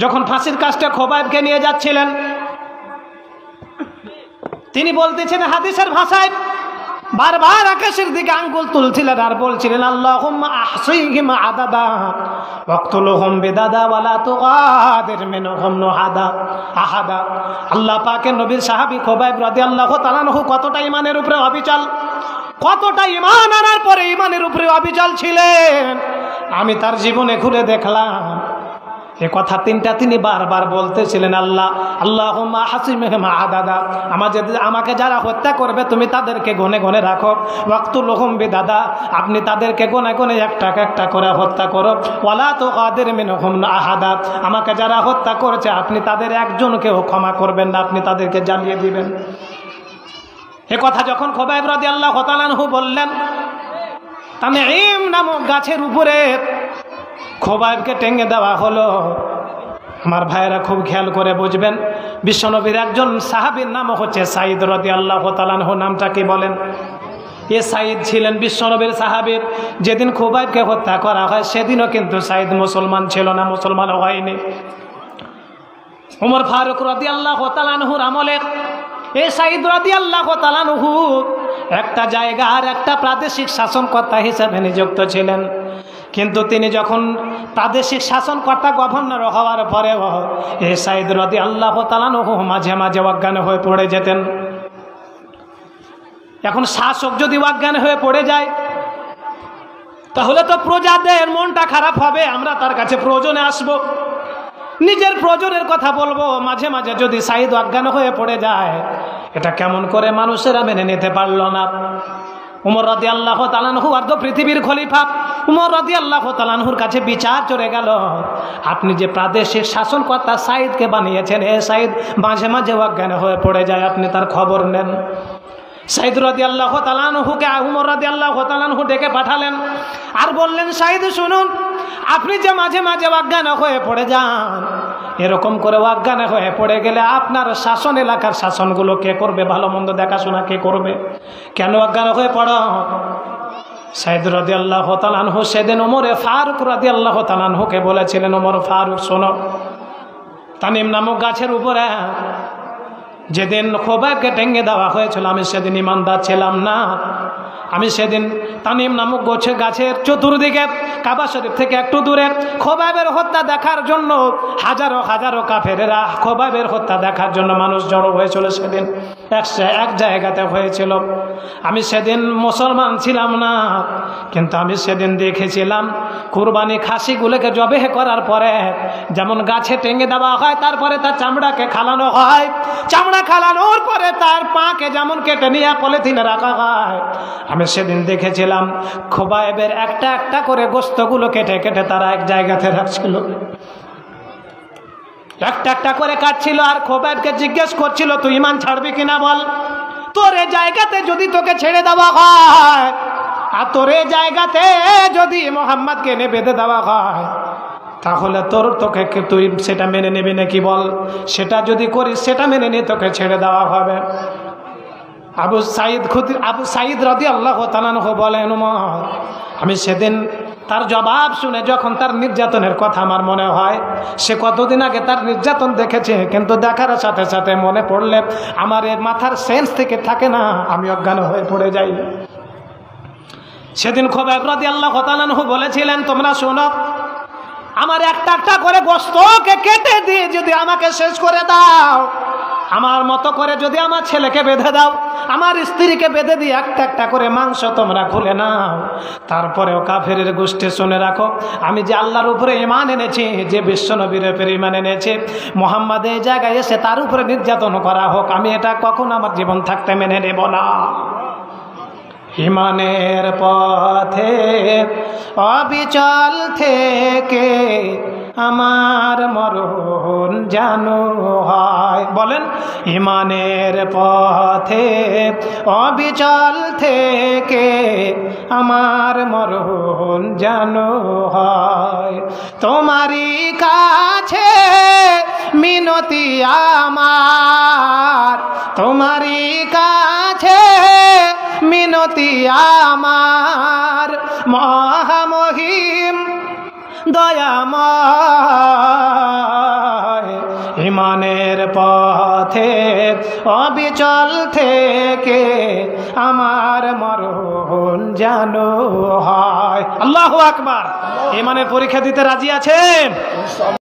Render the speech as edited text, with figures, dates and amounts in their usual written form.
যখন ফাঁসির কাজটা খোবাইবকে নিয়ে যাচ্ছিলেন, তিনি বলতেছেন হাদিসের ভাষায়, বারবার আকাশের দিকে আঙ্গুল তুলছিলেন আর বলছিলেন আল্লাহুম্মা আহসিহিম আদাদা ওয়াকতুলহুম বিদাদা ওয়ালা তুগাদির মিনহুম আহাদা। আল্লাহ পাকের নবীর সাহাবী খোবাইব রাদিয়াল্লাহু তাআলা আনহু কতটা ঈমানের উপরে অবিচল, কতটা ঈমান আনার পরে ঈমানের উপরে অবিচল ছিলেন আমি তার জীবনে ঘুরে দেখলাম। এ কথা তিনটা তিনি বারবার বলতেছিলেন, আল্লাহুম্মা আহসিহিম আদাদা, আমাকে যারা হত্যা করবে তুমি তাদেরকে গনে গনে রাখো, ওয়াকতুলহুম বিদাদা, আপনি তাদেরকে গনে গনে একটা একটা করে হত্যা করো, ওয়ালা তুগাদির মিনহুম আহাদা, আমাকে যারা হত্যা করেছে আপনি তাদের একজনকেও ক্ষমা করবেন না, আপনি তাদেরকে জ্বালিয়ে দিবেন। এ কথা যখন খোবাইব রাদিয়াল্লাহু তাআলা আনহু বললেন, তানঈম নামক গাছের উপরে খোবাইবকে টেঙ্গে দেওয়া হলো। আমার ভাইয়েরা খুব খেয়াল করে বুঝবেন, বিশ্বনবীর একজন সাহাবীর নাম হচ্ছে সাঈদ রাদিয়াল্লাহু তাআলা আনহু। নামটা কি বলেন? এ সাঈদ ছিলেন বিশ্বনবীর সাহাবী। যেদিন খোবাইবকে হত্যা করা হয় সেদিনও কিন্তু সাঈদ মুসলমান ছিল না, মুসলমান হয়নি। ওমর ফারুক রাদিয়াল্লাহু তাআলা আনহুর আমলে এই সাঈদ রাদিয়াল্লাহু তাআলা আনহু একটা জায়গার একটা প্রাদেশিক শাসনকর্তা হিসেবে নিযুক্ত ছিলেন। কিন্তু তিনি যখন প্রাদেশিক শাসনকর্তা গভর্নর হওয়ার পরেও এই সাঈদ রাদিয়াল্লাহু তাআলা আনহু মাঝে মাঝে অজ্ঞান হয়ে পড়ে যেতেন। এখন শাসক যদি অজ্ঞান হয়ে পড়ে যায় তাহলে তো প্রজাদের মনটা খারাপ হবে, আমরা তার কাছে প্রয়োজনে আসব, নিজের প্রয়োজনের কথা বলবো। মাঝে মাঝে যদি সাঈদ অজ্ঞান হয়ে পড়ে যায়, এটা কেমন করে মানুষেরা মেনে নিতে পারল না। উমর রাদিয়াল্লাহু তাআলা আনহু আর তো পৃথিবীর খলিফা, উমর রাদিয়াল্লাহু তাআলা আনহুর কাছে বিচার চলে গেল, আপনি যে প্রাদেশিক শাসনকর্তা সাঈদকে বানিয়েছেন, এ সাঈদ মাঝে মাঝে অজ্ঞান হয়ে পড়ে যায়, আপনি তার খবর নেন। সাঈদ রাদিয়াল্লাহু তাআলা আনহুকে উমর রাদিয়াল্লাহু তাআলা আনহু ডেকে পাঠালেন আর বললেন, সাঈদ শুনুন, আপনি যে মাঝে মাঝে অজ্ঞান হয়ে পড়ে যান, এরকম করে অজ্ঞান হয়ে পড়ে গেলে আপনার শাসন এলাকার শাসনগুলো কে করবে, ভালো মন্দ দেখাশোনা কে করবে? কেন অজ্ঞান হয়ে পড়ো? সাঈদ রাদিয়াল্লাহু তাআলা আনহু সেদিন ওমর ফারুক রাদিয়াল্লাহু তাআলা আনহুকে বলেছিলেন, ওমর ফারুক শোনো, তানিম নামক গাছের উপরে যেদিন খোবাইবকে টেঙ্গে দেওয়া হয়েছিল আমি সেদিন ইমানদার ছিলাম না। আমি সেদিন তানিম নামক গাছের চতুর্দিকে কাবা শরীফ থেকে একটু দূরে খোবাইবের হত্যা দেখার জন্য হাজারো হাজারো কাফেরেরা খোবাইবের হত্যা দেখার জন্য মানুষ জড়ো হয়েছিল। সেদিন এক জায়গাতে হয়েছিল। আমি সেদিন মুসলমান ছিলাম না, কিন্তু আমি সেদিন দেখেছিলাম কুরবানি খাসিগুলোকে জবেহ করার পরে যেমন গাছে টেঙ্গে দেওয়া হয়, তারপরে তার চামড়াকে খালানো হয়, চামড়া খালানোর পরে তার পাকে যেমন কেটে নিয়ে পলিথিনে রাখা হয়, আমি সেদিন দেখেছিলাম খোবাইবের একটা একটা করে গোশতগুলো কেটে কেটে তারা এক জায়গাতে রাখছিল, একটা একটা করে কাটছিল। আর খোবাইবকে জিজ্ঞেস করছিল, তুই ঈমান ছাড়বি কিনা বল, তোর এই জায়গাতে যদি তোকে ছেড়ে দেওয়া হয় আর তোর এই জায়গাতে যদি মুহাম্মদকে এনে বেঁধে দেওয়া হয় তাহলে তুই সেটা মেনে নেবি নাকি বল? সেটা যদি করিস সেটা মেনে নিয়ে তোকে ছেড়ে দেওয়া হবে। আবু সাঈদ রাদিয়াল্লাহু তাআলা আনহু বলেন, ওমর, আমি সেদিন তার জবাব শুনে যখন তার নির্যাতনের কথা আমার মনে হয়, সে কতদিন আগে তার নির্যাতন দেখেছে, কিন্তু দেখার সাথে সাথে মনে পড়লে আমার এর মাথার সেন্স থেকে থাকে না, আমি অজ্ঞান হয়ে পড়ে যাই। সেদিন খোবাইব রাদিয়াল্লাহু তাআলা আনহু বলেছিলেন, তোমরা শোনো, আমার একটা একটা করে গোশতকে কেটে দিয়ে যদি আমাকে শেষ করে দাও, আমার মতো করে যদি আমার ছেলেকে বেঁধে দাও, আমার স্ত্রীকে বেঁধে দিয়ে একটা একটা করে মাংস তোমরা খুলে নাও, তারপরেও কাফেরের গোষ্ঠী শুনে রাখো, আমি যে আল্লাহর উপরে ঈমান এনেছি, যে বিশ্বনবীর উপরে ঈমান এনেছি, মুহাম্মদ এই জায়গায় এসে তার উপরে নির্যাতন করা হোক, আমি এটা কখনো আমার জীবন থাকতে মেনে নেব না। ঈমানের পথে অবিচল থেকে আমার মরণ যেন হয়। বলেন, ঈমানের পথে অবিচল থেকে আমার মরণ যেন হয়। তোমারই কাছে মিনতি আমার, তোমারই কাছে মিনতি আমার, মহামহিম দয়াময় ইমানের পথে অবিচল থেকে আমার মরণ যেন হয়। আল্লাহু আকবার। ইমানের পরীক্ষা দিতে রাজি আছেন?